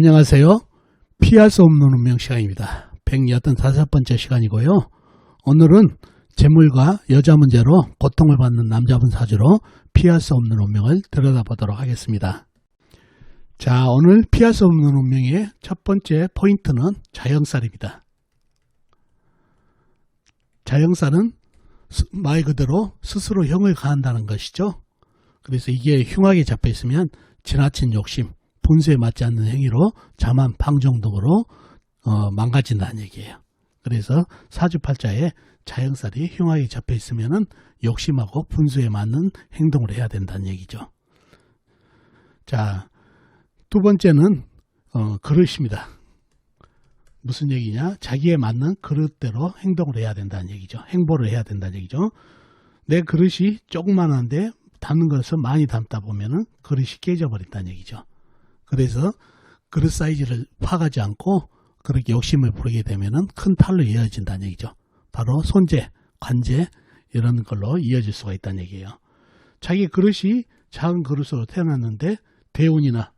안녕하세요. 피할 수 없는 운명 시간입니다. 185번째 시간이고요. 오늘은 재물과 여자 문제로 고통을 받는 남자분 사주로 피할 수 없는 운명을 들여다보도록 하겠습니다. 자, 오늘 피할 수 없는 운명의 첫 번째 포인트는 자영살입니다. 자영살은 말 그대로 스스로 형을 가한다는 것이죠. 그래서 이게 흉하게 잡혀 있으면 지나친 욕심, 분수에 맞지 않는 행위로 자만 방종등으로 망가진다는 얘기예요. 그래서 사주팔자에 자영살이 흉하게 잡혀 있으면 욕심하고 분수에 맞는 행동을 해야 된다는 얘기죠. 자, 두 번째는 그릇입니다. 무슨 얘기냐? 자기에 맞는 그릇대로 행동을 해야 된다는 얘기죠. 행보를 해야 된다는 얘기죠. 내 그릇이 조그만한데 담는 것을 많이 담다 보면은 그릇이 깨져버린다는 얘기죠. 그래서 그릇 사이즈를 파가지 않고 그렇게 욕심을 부리게 되면은 큰 탈로 이어진다는 얘기죠. 바로 손재, 관재 이런 걸로 이어질 수가 있다는 얘기예요. 자기 그릇이 작은 그릇으로 태어났는데 대운이나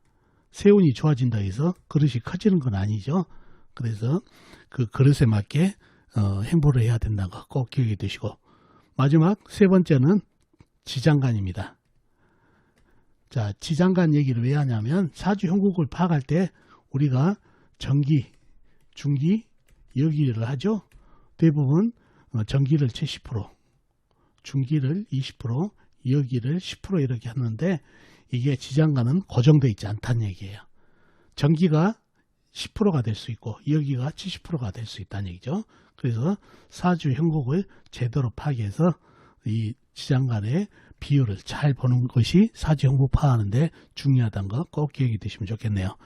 세운이 좋아진다 해서 그릇이 커지는 건 아니죠. 그래서 그 그릇에 맞게 행보를 해야 된다는 거 꼭 기억해 두시고, 마지막 세 번째는 지장간입니다. 자, 지장간 얘기를 왜 하냐면 사주 형국을 파악할 때 우리가 정기, 중기, 여기를 하죠. 대부분 정기를 70%, 중기를 20%, 여기를 10% 이렇게 하는데 이게 지장간은 고정되어 있지 않다는 얘기예요. 정기가 10%가 될 수 있고 여기가 70%가 될 수 있다는 얘기죠. 그래서 사주 형국을 제대로 파악해서 이 지장간의 비율을 잘 보는 것이 사주 형국 파악하는데 중요하다는 거 꼭 기억해 두시면 좋겠네요.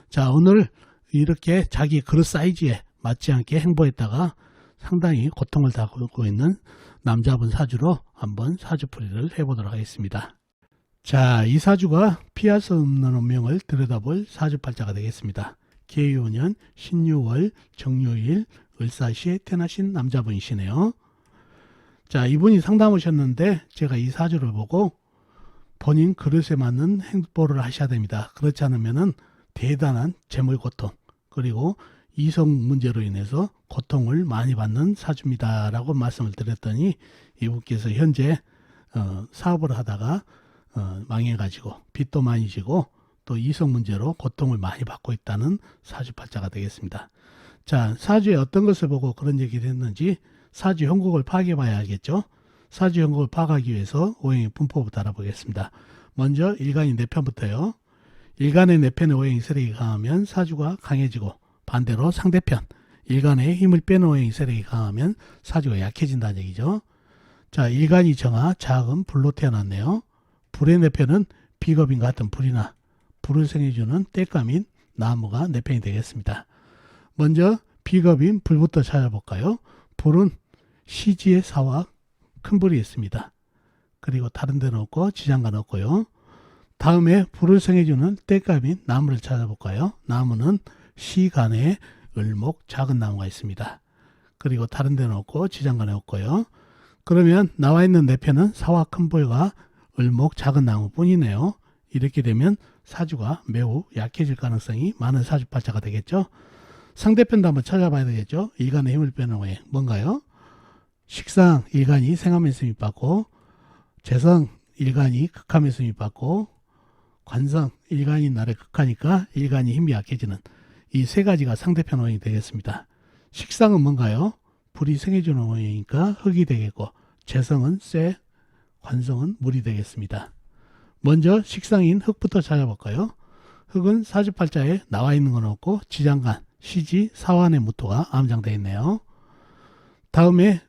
자, 오늘 이렇게 자기 그릇 사이즈에 맞지 않게 행보했다가 상당히 고통을 당하고 있는 남자분 사주로 한번 사주풀이를 해보도록 하겠습니다. 자, 이 사주가 피할 수 없는 운명을 들여다볼 사주팔자가 되겠습니다. 계유년 신유월 정묘일 을사시에 태어나신 남자분이시네요. 자, 이분이 상담 오셨는데 제가 이 사주를 보고 본인 그릇에 맞는 행보를 하셔야 됩니다. 그렇지 않으면 대단한 재물 고통, 그리고 이성 문제로 인해서 고통을 많이 받는 사주입니다 라고 말씀을 드렸더니 이분께서 현재 사업을 하다가 망해가지고 빚도 많이 지고 또 이성 문제로 고통을 많이 받고 있다는 사주팔자가 되겠습니다. 자, 사주에 어떤 것을 보고 그런 얘기를 했는지 사주 형국을 파악해 봐야 알겠죠. 사주 형국을 파악하기 위해서 오행의 분포부터 알아보겠습니다. 먼저 일간이 내편부터요. 일간의 내편에 오행이 세력이 강하면 사주가 강해지고, 반대로 상대편 일간의 힘을 빼는 오행이 세력이 강하면 사주가 약해진다는 얘기죠. 자, 일간이 정화, 자금, 불로 태어났네요. 불의 내편은 비겁인 같은 불이나 불을 생해주는 땔감인 나무가 내편이 되겠습니다. 먼저 비겁인 불부터 찾아볼까요? 불은 시지의 사와 큰 불이 있습니다. 그리고 다른 데는 없고 지장간 없고요. 다음에 불을 생해주는 땔감인 나무를 찾아볼까요? 나무는 시간에 을목 작은 나무가 있습니다. 그리고 다른 데는 없고 지장간에 없고요. 그러면 나와 있는 내편은 사와 큰 불과 을목 작은 나무뿐이네요. 이렇게 되면 사주가 매우 약해질 가능성이 많은 사주팔자가 되겠죠. 상대편도 한번 찾아봐야 되겠죠. 일간의 힘을 빼는 오행 뭔가요? 식상 일간이 생하면서 힘이 받고, 재성 일간이 극하면서 힘이 받고, 관성 일간이 날에 극하니까 일간이 힘이 약해지는 이 세 가지가 상대편 오행이 되겠습니다. 식상은 뭔가요? 불이 생해주는 오행이니까 흙이 되겠고, 재성은 쇠, 관성은 물이 되겠습니다. 먼저 식상인 흙부터 찾아볼까요? 흙은 사주팔자에 나와 있는 건 없고 지장간, 시지, 사환의 무토가 암장되어 있네요. 다음에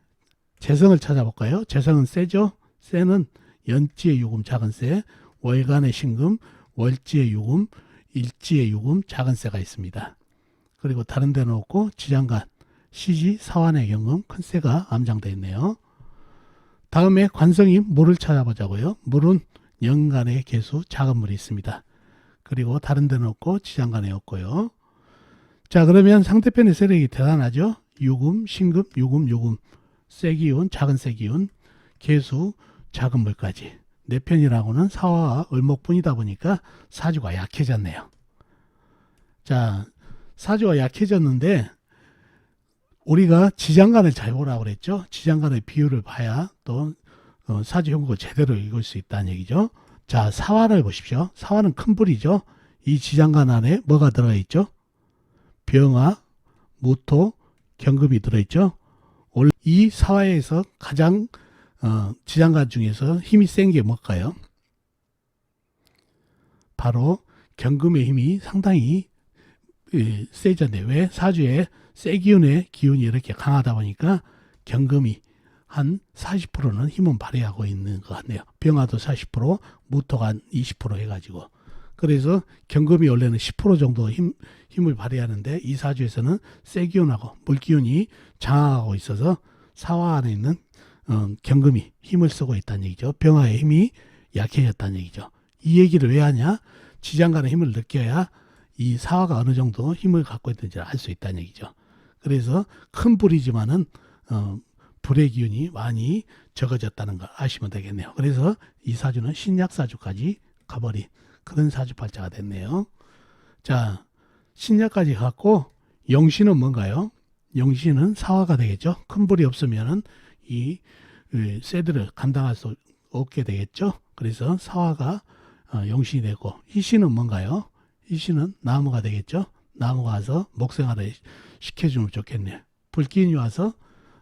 재성을 찾아볼까요? 재성은 쇠죠. 쇠는 연지의 유금, 작은 쇠, 월간의 신금, 월지의 유금, 일지의 유금, 작은 쇠가 있습니다. 그리고 다른 데는 없고 지장간, 시지, 사환의 경금, 큰 쇠가 암장되어 있네요. 다음에 관성인 물을 찾아보자고요. 물은 연간의 개수, 작은 물이 있습니다. 그리고 다른 데는 없고 지장간에 없고요. 자, 그러면 상대편의 세력이 대단하죠. 유금, 신금, 유금, 유금, 쇠기운, 작은 쇠기운, 개수, 작은 물까지. 내 편이라고는 사화와 을목뿐이다 보니까 사주가 약해졌네요. 자, 사주가 약해졌는데 우리가 지장간을 잘 보라고 그랬죠. 지장간의 비율을 봐야 또 사주 형국을 제대로 읽을 수 있다는 얘기죠. 자, 사화를 보십시오. 사화는 큰 불이죠. 이 지장간 안에 뭐가 들어가 있죠? 병화, 무토, 경금이 들어있죠. 이 사화에서 가장 지장간 중에서 힘이 센 게 뭘까요? 바로 경금의 힘이 상당히 세졌네요. 왜? 사주에 쇠기운의 기운이 이렇게 강하다 보니까 경금이 한 40%는 힘은 발휘하고 있는 것 같네요. 병화도 40%, 무토가 한 20% 해가지고. 그래서 경금이 원래는 10% 정도 힘을 발휘하는데 이 사주에서는 쇠기운하고 물기운이 장악하고 있어서 사화 안에 있는 경금이 힘을 쓰고 있다는 얘기죠. 병화의 힘이 약해졌다는 얘기죠. 이 얘기를 왜 하냐? 지장간의 힘을 느껴야 이 사화가 어느 정도 힘을 갖고 있는지를 알 수 있다는 얘기죠. 그래서 큰 불이지만은 불의 기운이 많이 적어졌다는 걸 아시면 되겠네요. 그래서 이 사주는 신약사주까지 가버린 그런 사주팔자가 됐네요. 자, 신약까지 갔고 영신은 뭔가요? 영신은 사화가 되겠죠. 큰 불이 없으면은 이 쇠들을 감당할 수 없게 되겠죠. 그래서 사화가 영신이 되고 희신은 뭔가요? 희신은 나무가 되겠죠. 나무가 와서 목생활을 시켜주면 좋겠네요. 불기운이 와서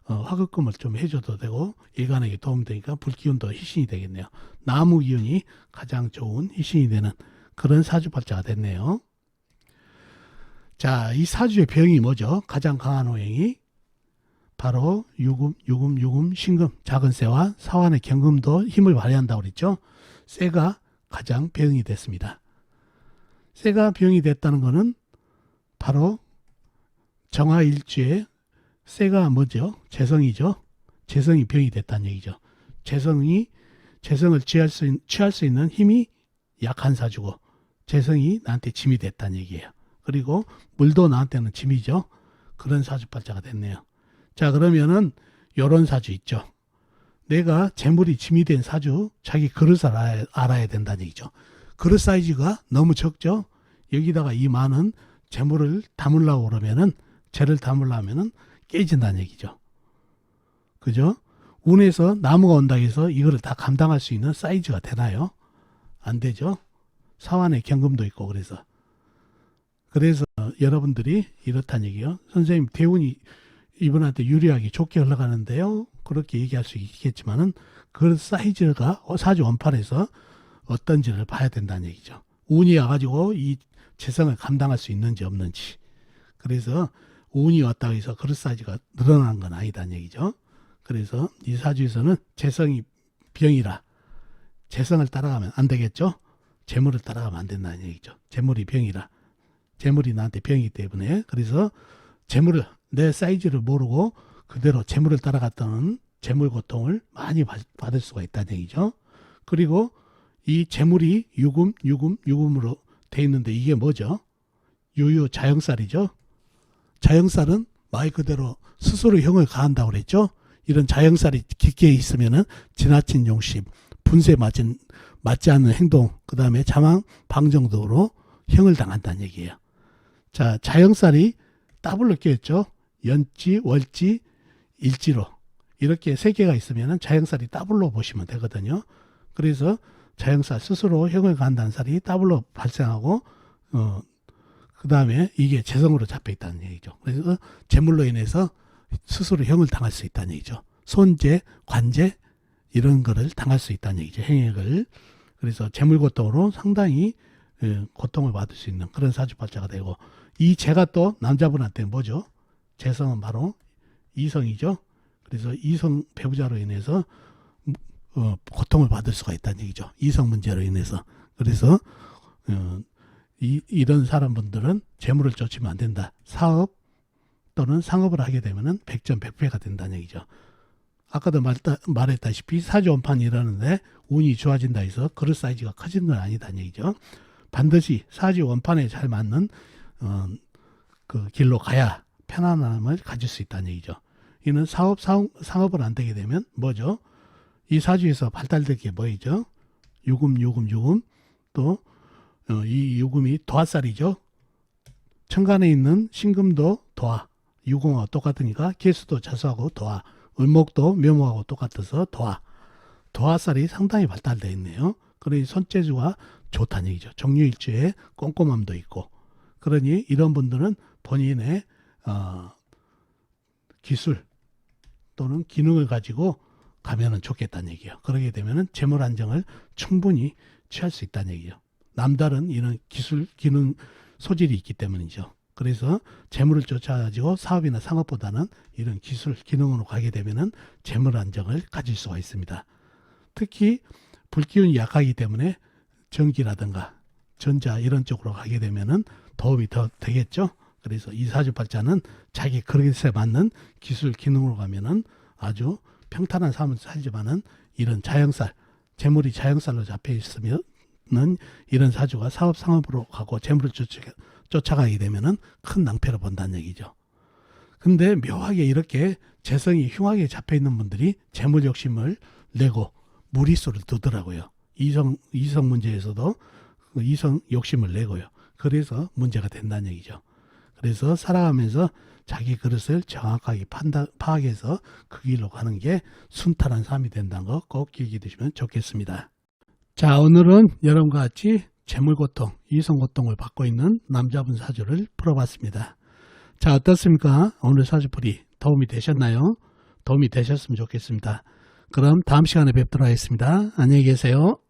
화급금을 좀 해줘도 되고 일간에게 도움이 되니까 불기운도 희신이 되겠네요. 나무 기운이 가장 좋은 희신이 되는 그런 사주팔자가 됐네요. 자, 이 사주의 병이 뭐죠? 가장 강한 호행이 바로 유금, 신금, 작은 쇠와 사환의 경금도 힘을 발휘한다고 그랬죠. 쇠가 가장 병이 됐습니다. 쇠가 병이 됐다는 것은 바로 정화일주에 쇠가 뭐죠? 재성이죠. 재성이 병이 됐다는 얘기죠. 재성을 취할 수 있는 힘이 약한 사주고 재성이 나한테 짐이 됐다는 얘기예요. 그리고 물도 나한테는 짐이죠. 그런 사주팔자가 됐네요. 자, 그러면은 요런 사주 있죠. 내가 재물이 짐이 된 사주, 자기 그릇을 알아야 된다는 얘기죠. 그릇 사이즈가 너무 적죠. 여기다가 이 많은 재물을 담으려고 그러면은 재를 담으려면은 깨진다는 얘기죠. 그죠? 운에서 나무가 온다 해서 이거를 다 감당할 수 있는 사이즈가 되나요? 안 되죠. 사환의 경금도 있고 그래서 여러분들이 이렇다는 얘기요. 선생님 대운이 이분한테 유리하게 좋게 흘러가는데요. 그렇게 얘기할 수 있겠지만은 그 사이즈가 사주 원판에서 어떤지를 봐야 된다는 얘기죠. 운이 와가지고 이 재성을 감당할 수 있는지 없는지. 그래서 운이 왔다고 해서 그릇 사이즈가 늘어난 건 아니다는 얘기죠. 그래서 이 사주에서는 재성이 병이라 재성을 따라가면 안 되겠죠. 재물을 따라가면 안 된다는 얘기죠. 재물이 병이라 재물이 나한테 병이기 때문에 그래서 재물을 내 사이즈를 모르고 그대로 재물을 따라갔다는 재물 고통을 많이 받을 수가 있다는 얘기죠. 그리고 이 재물이 유금으로 돼 있는데 이게 뭐죠? 유유 자영살이죠. 자영살은 말 그대로 스스로 형을 가한다고 그랬죠. 이런 자영살이 깊게 있으면은 지나친 용심, 분수에 맞지 않는 행동, 그 다음에 자망, 방정 등으로 형을 당한다는 얘기예요. 자, 자영살이 더블로 껴있죠. 연지, 월지, 일지로 이렇게 세 개가 있으면은 자영살이 더블로 보시면 되거든요. 그래서 자영살 스스로 형을 가한다는 살이 더블로 발생하고 그 다음에 이게 재성으로 잡혀 있다는 얘기죠. 그래서 재물로 인해서 스스로 형을 당할 수 있다는 얘기죠. 손재, 관재 이런 거를 당할 수 있다는 얘기죠. 행액을. 그래서 재물 고통으로 상당히 고통을 받을 수 있는 그런 사주팔자가 되고 이 재가 또 남자분한테 뭐죠? 재성은 바로 이성이죠. 그래서 이성 배우자로 인해서 고통을 받을 수가 있다는 얘기죠. 이성 문제로 인해서. 그래서 이런 사람분들은 재물을 쫓으면 안 된다. 사업 또는 상업을 하게 되면은 100점 100패가 된다는 얘기죠. 아까도 말했다시피 사주 원판이 이러는데 운이 좋아진다 해서 그릇 사이즈가 커진 건 아니다는 얘기죠. 반드시 사주 원판에 잘 맞는 그 길로 가야 편안함을 가질 수 있다는 얘기죠. 이는 상업을 안 되게 되면 뭐죠? 이 사주에서 발달될 게 뭐이죠? 유금 또 이 유금이 도화살이죠. 천간에 있는 신금도 도화, 유공하고 똑같으니까 개수도 자수하고 도화, 을목도 묘목하고 똑같아서 도화, 도화살이 상당히 발달되어 있네요. 그러니 손재주가 좋다는 얘기죠. 정유일주에 꼼꼼함도 있고, 그러니 이런 분들은 본인의 기술 또는 기능을 가지고 가면은 좋겠다는 얘기예요. 그러게 되면은 재물 안정을 충분히 취할 수 있다는 얘기죠. 남다른 이런 기술, 기능, 소질이 있기 때문이죠. 그래서 재물을 쫓아가지고 사업이나 상업보다는 이런 기술, 기능으로 가게 되면은 재물 안정을 가질 수가 있습니다. 특히 불기운이 약하기 때문에 전기라든가 전자 이런 쪽으로 가게 되면은 도움이 더 되겠죠. 그래서 이 사주팔자는 자기 그릇에 맞는 기술, 기능으로 가면은 아주 평탄한 삶을 살지만은 이런 자영살, 재물이 자영살로 잡혀 있으면은 이런 사주가 사업 상업으로 가고 재물을 쫓아가게 되면은 큰 낭패를 본다는 얘기죠. 근데 묘하게 이렇게 재성이 흉하게 잡혀 있는 분들이 재물 욕심을 내고 무리수를 두더라고요. 이성 문제에서도 이성 욕심을 내고요. 그래서 문제가 된다는 얘기죠. 그래서 살아가면서 자기 그릇을 정확하게 파악해서 그 길로 가는 게 순탄한 삶이 된다는 거 꼭 기억해 두시면 좋겠습니다. 자, 오늘은 여러분과 같이 재물고통, 이성고통을 받고 있는 남자분 사주를 풀어봤습니다. 자, 어떻습니까? 오늘 사주풀이 도움이 되셨나요? 도움이 되셨으면 좋겠습니다. 그럼 다음 시간에 뵙도록 하겠습니다. 안녕히 계세요.